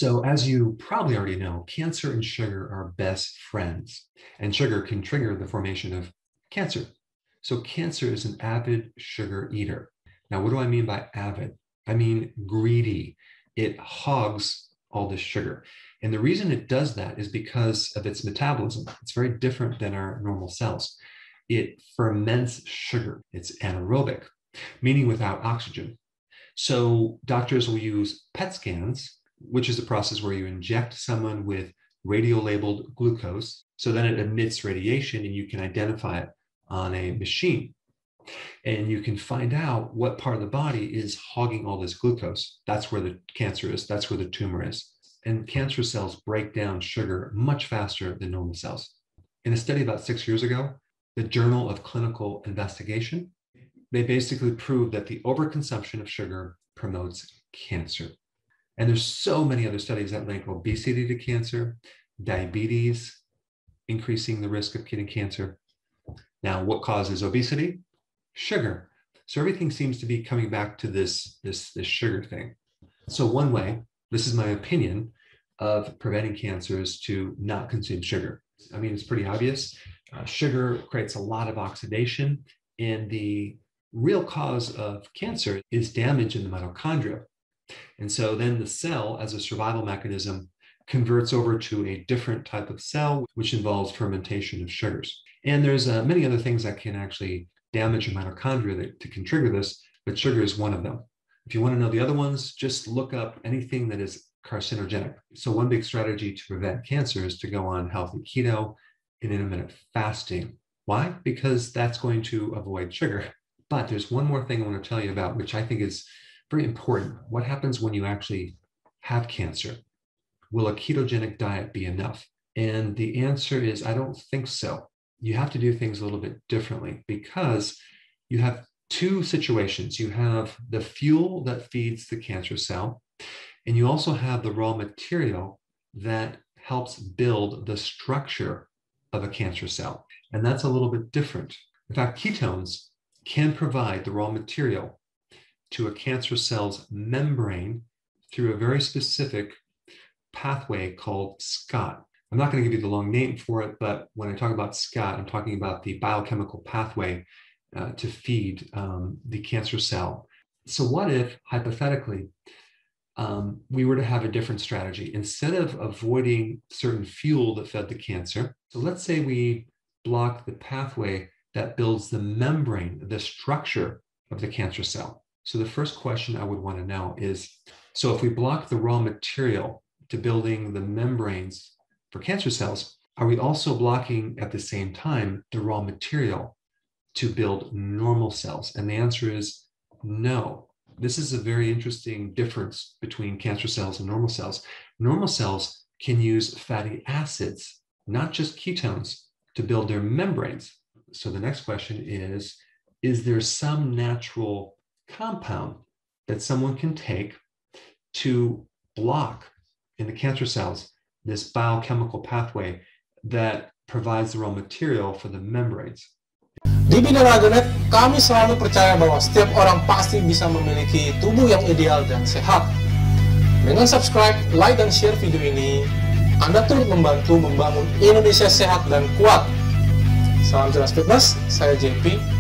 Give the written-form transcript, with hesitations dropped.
So as you probably already know, cancer and sugar are best friends, and sugar can trigger the formation of cancer. So cancer is an avid sugar eater. Now, what do I mean by avid? I mean greedy. It hogs all this sugar. And the reason it does that is because of its metabolism. It's very different than our normal cells. It ferments sugar. It's anaerobic, meaning without oxygen. So doctors will use PET scans, which is a process where you inject someone with radio-labeled glucose. So then it emits radiation and you can identify it on a machine. And you can find out what part of the body is hogging all this glucose. That's where the cancer is. That's where the tumor is. And cancer cells break down sugar much faster than normal cells. In a study about 6 years ago, the Journal of Clinical Investigation, they basically proved that the overconsumption of sugar promotes cancer. And there's so many other studies that link obesity to cancer, diabetes, increasing the risk of getting cancer. Now, what causes obesity? Sugar. So everything seems to be coming back to this sugar thing. So one way, this is my opinion, of preventing cancer is to not consume sugar. I mean, it's pretty obvious. Sugar creates a lot of oxidation, and the real cause of cancer is damage in the mitochondria. And so then the cell, as a survival mechanism, converts over to a different type of cell, which involves fermentation of sugars. And there's many other things that can actually damage your mitochondria that can trigger this, but sugar is one of them. If you want to know the other ones, just look up anything that is carcinogenic. So one big strategy to prevent cancer is to go on healthy keto and intermittent fasting. Why? Because that's going to avoid sugar. But there's one more thing I want to tell you about, which I think is very important. What happens when you actually have cancer? Will a ketogenic diet be enough? And the answer is, I don't think so. You have to do things a little bit differently because you have two situations. You have the fuel that feeds the cancer cell, and you also have the raw material that helps build the structure of a cancer cell. And that's a little bit different. In fact, ketones can provide the raw material to a cancer cell's membrane through a very specific pathway called SCOT. I'm not going to give you the long name for it, but when I talk about SCOT, I'm talking about the biochemical pathway to feed the cancer cell. So what if, hypothetically, we were to have a different strategy? Instead of avoiding certain fuel that fed the cancer, so let's say we block the pathway that builds the membrane, the structure of the cancer cell. So the first question I would want to know is, so if we block the raw material to building the membranes for cancer cells, are we also blocking at the same time the raw material to build normal cells? And the answer is no. This is a very interesting difference between cancer cells and normal cells. Normal cells can use fatty acids, not just ketones, to build their membranes. So the next question is there some natural compound that someone can take to block in the cancer cells this biochemical pathway that provides the raw material for the membranes? Di BINARAGA.NET, kami selalu percaya bahwa setiap orang pasti bisa memiliki tubuh yang ideal dan sehat. Dengan subscribe, like, dan share video ini, Anda turut membantu membangun Indonesia sehat dan kuat. Salam jelas fitness, saya JP.